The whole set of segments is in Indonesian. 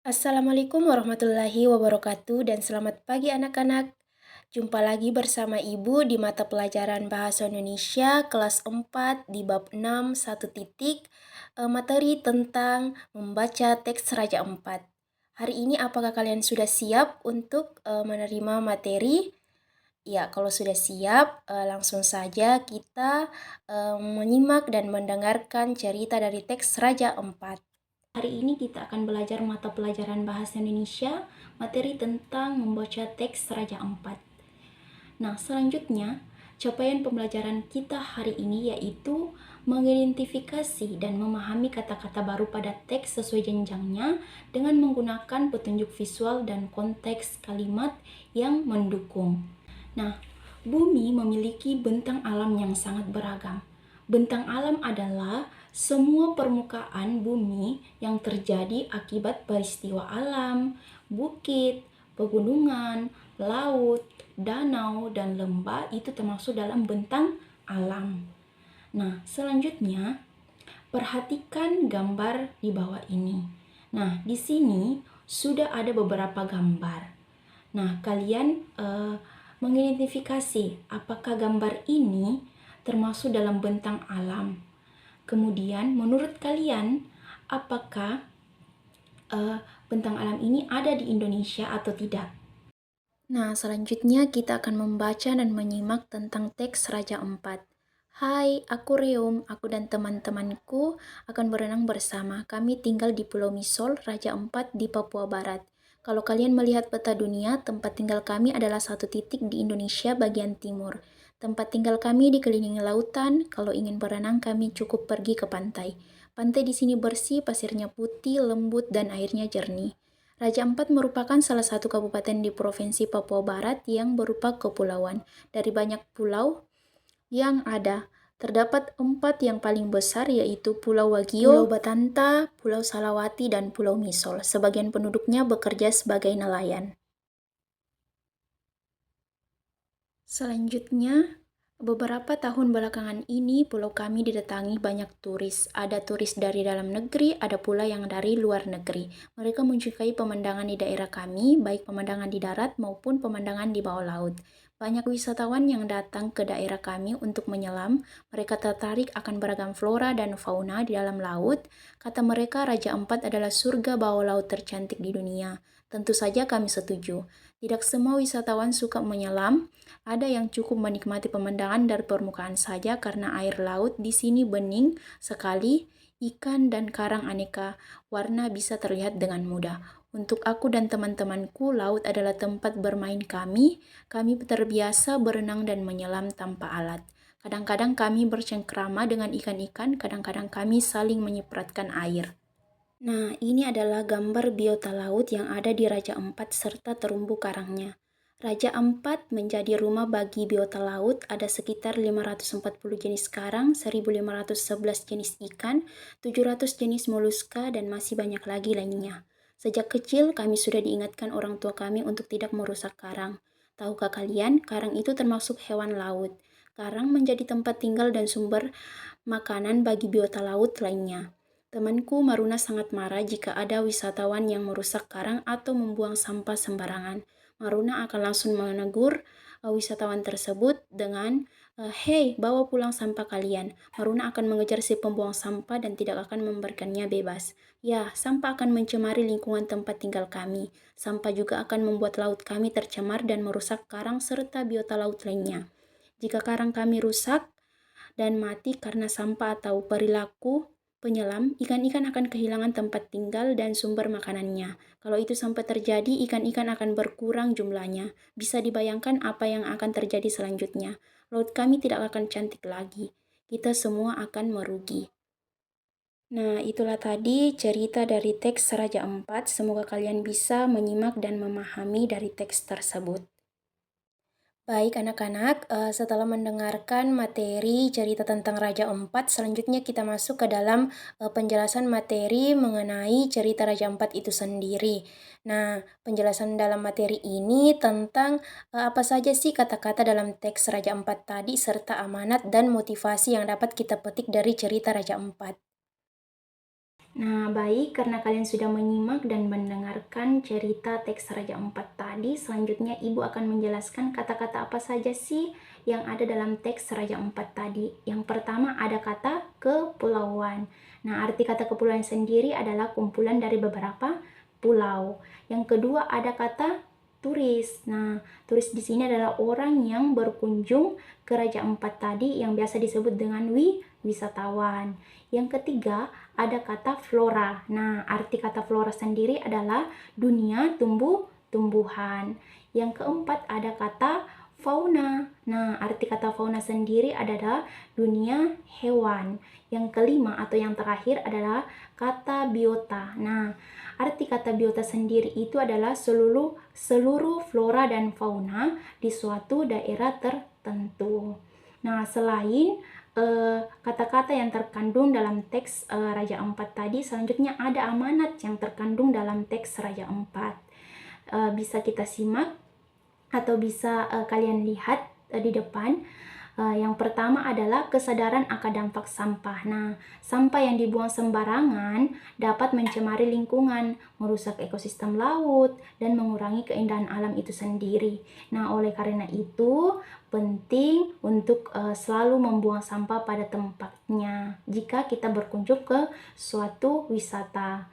Assalamualaikum warahmatullahi wabarakatuh dan selamat pagi anak-anak. Jumpa lagi bersama Ibu di mata pelajaran Bahasa Indonesia kelas 4 di bab 6 satu titik materi tentang membaca teks Raja Empat. Hari ini apakah kalian sudah siap untuk menerima materi? Ya, kalau sudah siap, langsung saja kita menyimak dan mendengarkan cerita dari teks Raja Empat. Hari ini kita akan belajar mata pelajaran Bahasa Indonesia, materi tentang membaca teks Raja Empat. Nah, selanjutnya, capaian pembelajaran kita hari ini yaitu mengidentifikasi dan memahami kata-kata baru pada teks sesuai jenjangnya dengan menggunakan petunjuk visual dan konteks kalimat yang mendukung. Nah, bumi memiliki bentang alam yang sangat beragam. Bentang alam adalah semua permukaan bumi yang terjadi akibat peristiwa alam, bukit, pegunungan, laut, danau, dan lembah itu termasuk dalam bentang alam. Nah, selanjutnya perhatikan gambar di bawah ini. Nah, di sini sudah ada beberapa gambar. Nah, kalian mengidentifikasi apakah gambar ini termasuk dalam bentang alam. Kemudian, menurut kalian, apakah bentang alam ini ada di Indonesia atau tidak? Nah, selanjutnya kita akan membaca dan menyimak tentang teks Raja Empat. Hai, aku Reum. Aku dan teman-temanku akan berenang bersama. Kami tinggal di Pulau Misol, Raja Empat di Papua Barat. Kalau kalian melihat peta dunia, tempat tinggal kami adalah satu titik di Indonesia bagian timur. Tempat tinggal kami dikelilingi lautan. Kalau ingin berenang, kami cukup pergi ke pantai. Pantai di sini bersih, pasirnya putih, lembut, dan airnya jernih. Raja Ampat merupakan salah satu kabupaten di Provinsi Papua Barat yang berupa kepulauan. Dari banyak pulau yang ada, terdapat 4 yang paling besar yaitu Pulau Wagio, Pulau Batanta, Pulau Salawati, dan Pulau Misol. Sebagian penduduknya bekerja sebagai nelayan. Selanjutnya, beberapa tahun belakangan ini pulau kami didatangi banyak turis. Ada turis dari dalam negeri, ada pula yang dari luar negeri. Mereka menyukai pemandangan di daerah kami, baik pemandangan di darat maupun pemandangan di bawah laut. Banyak wisatawan yang datang ke daerah kami untuk menyelam. Mereka tertarik akan beragam flora dan fauna di dalam laut. Kata mereka, Raja Ampat adalah surga bawah laut tercantik di dunia. Tentu saja kami setuju. Tidak semua wisatawan suka menyelam. Ada yang cukup menikmati pemandangan dari permukaan saja karena air laut di sini bening sekali, ikan dan karang aneka warna bisa terlihat dengan mudah. Untuk aku dan teman-temanku, laut adalah tempat bermain kami. Kami terbiasa berenang dan menyelam tanpa alat. Kadang-kadang kami bercengkrama dengan ikan-ikan, kadang-kadang kami saling menyipratkan air. Nah, ini adalah gambar biota laut yang ada di Raja Ampat serta terumbu karangnya. Raja Ampat menjadi rumah bagi biota laut, ada sekitar 540 jenis karang, 1511 jenis ikan, 700 jenis moluska, dan masih banyak lagi lainnya. Sejak kecil, kami sudah diingatkan orang tua kami untuk tidak merusak karang. Tahukah kalian, karang itu termasuk hewan laut. Karang menjadi tempat tinggal dan sumber makanan bagi biota laut lainnya. Temanku Maruna sangat marah jika ada wisatawan yang merusak karang atau membuang sampah sembarangan. Maruna akan langsung menegur wisatawan tersebut dengan, "Hei, bawa pulang sampah kalian." Maruna akan mengejar si pembuang sampah dan tidak akan memberikannya bebas. Ya, sampah akan mencemari lingkungan tempat tinggal kami. Sampah juga akan membuat laut kami tercemar dan merusak karang serta biota laut lainnya. Jika karang kami rusak dan mati karena sampah atau perilaku penyelam, ikan-ikan akan kehilangan tempat tinggal dan sumber makanannya. Kalau itu sampai terjadi, ikan-ikan akan berkurang jumlahnya. Bisa dibayangkan apa yang akan terjadi selanjutnya. Laut kami tidak akan cantik lagi. Kita semua akan merugi. Nah, itulah tadi cerita dari teks Raja Ampat. Semoga kalian bisa menyimak dan memahami dari teks tersebut. Baik anak-anak, setelah mendengarkan materi cerita tentang Raja Empat, selanjutnya kita masuk ke dalam penjelasan materi mengenai cerita Raja Empat itu sendiri. Nah, penjelasan dalam materi ini tentang apa saja sih kata-kata dalam teks Raja Empat tadi, serta amanat dan motivasi yang dapat kita petik dari cerita Raja Empat. Nah, baik, karena kalian sudah menyimak dan mendengarkan cerita teks Raja Empat tadi, selanjutnya Ibu akan menjelaskan kata-kata apa saja sih yang ada dalam teks Raja Empat tadi. Yang pertama ada kata kepulauan. Nah, arti kata kepulauan sendiri adalah kumpulan dari beberapa pulau. Yang kedua ada kata turis. Nah, turis di sini adalah orang yang berkunjung ke Raja Empat tadi yang biasa disebut dengan wisatawan. Yang ketiga ada kata flora. Nah, arti kata flora sendiri adalah dunia tumbuh-tumbuhan. Yang keempat ada kata fauna. Nah, arti kata fauna sendiri adalah dunia hewan. Yang kelima atau yang terakhir adalah kata biota. Nah, arti kata biota sendiri itu adalah seluruh flora dan fauna di suatu daerah tertentu. Nah, selain kata-kata yang terkandung dalam teks Raja Empat tadi, selanjutnya ada amanat yang terkandung dalam teks Raja Empat. Bisa kita simak atau bisa kalian lihat di depan. Yang pertama adalah kesadaran akan dampak sampah. Nah, sampah yang dibuang sembarangan dapat mencemari lingkungan, merusak ekosistem laut, dan mengurangi keindahan alam itu sendiri. Nah, oleh karena itu, penting untuk selalu membuang sampah pada tempatnya jika kita berkunjung ke suatu wisata,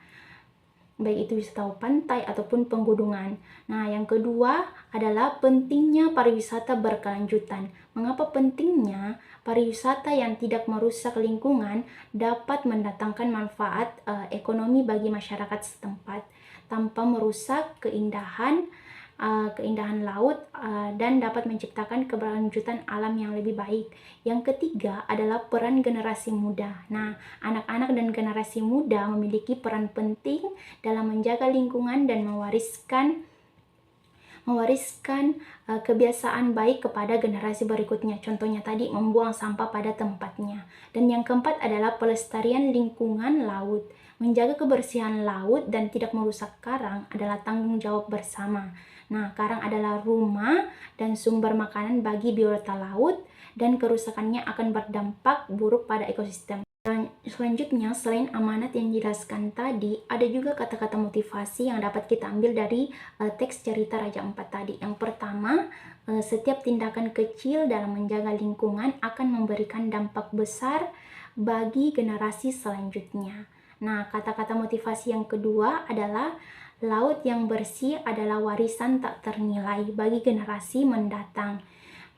baik itu wisata pantai ataupun penggunungan. Nah, yang kedua adalah pentingnya pariwisata berkelanjutan. Mengapa pentingnya? Pariwisata yang tidak merusak lingkungan dapat mendatangkan manfaat ekonomi bagi masyarakat setempat tanpa merusak keindahan laut dan dapat menciptakan keberlanjutan alam yang lebih baik. Yang ketiga adalah peran generasi muda. Nah, anak-anak dan generasi muda memiliki peran penting dalam menjaga lingkungan dan mewariskan kebiasaan baik kepada generasi berikutnya. Contohnya tadi membuang sampah pada tempatnya. Dan yang keempat adalah pelestarian lingkungan laut. Menjaga kebersihan laut dan tidak merusak karang adalah tanggung jawab bersama. Nah, karang adalah rumah dan sumber makanan bagi biota laut dan kerusakannya akan berdampak buruk pada ekosistem. Selanjutnya, selain amanat yang dijelaskan tadi, ada juga kata-kata motivasi yang dapat kita ambil dari teks cerita Raja Empat tadi. Yang pertama, setiap tindakan kecil dalam menjaga lingkungan akan memberikan dampak besar bagi generasi selanjutnya. Nah, kata-kata motivasi yang kedua adalah laut yang bersih adalah warisan tak ternilai bagi generasi mendatang.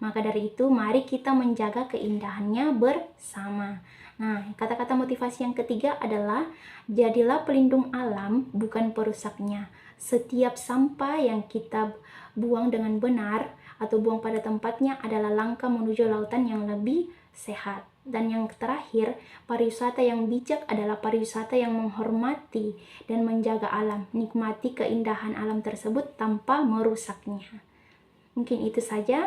Maka dari itu, mari kita menjaga keindahannya bersama. Nah, kata-kata motivasi yang ketiga adalah jadilah pelindung alam, bukan perusaknya. Setiap sampah yang kita buang dengan benar atau buang pada tempatnya adalah langkah menuju lautan yang lebih sehat. Dan yang terakhir, pariwisata yang bijak adalah pariwisata yang menghormati dan menjaga alam, nikmati keindahan alam tersebut tanpa merusaknya. Mungkin itu saja.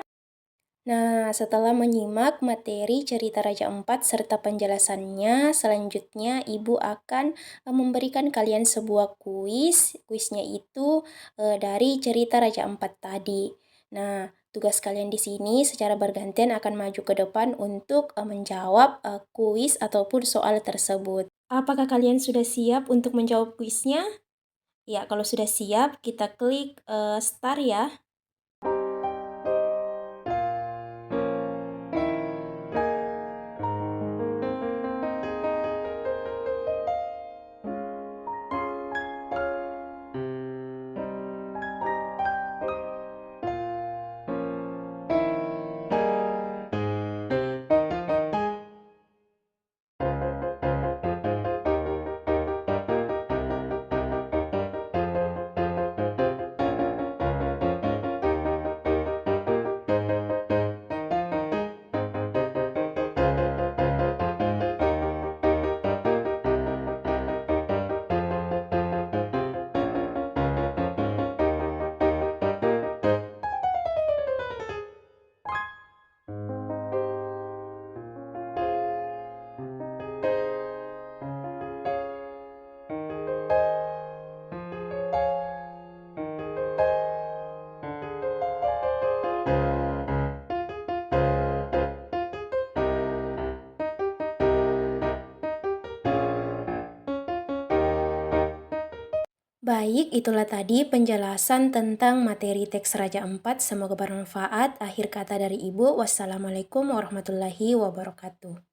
Nah, setelah menyimak materi cerita Raja Empat serta penjelasannya, selanjutnya Ibu akan memberikan kalian sebuah kuis. Kuisnya itu dari cerita Raja Empat tadi. Nah, tugas kalian di sini secara bergantian akan maju ke depan untuk menjawab kuis ataupun soal tersebut. Apakah kalian sudah siap untuk menjawab kuisnya? Ya, kalau sudah siap, kita klik start ya. Baik, itulah tadi penjelasan tentang materi teks Raja Empat. Semoga bermanfaat. Akhir kata dari Ibu, wassalamualaikum warahmatullahi wabarakatuh.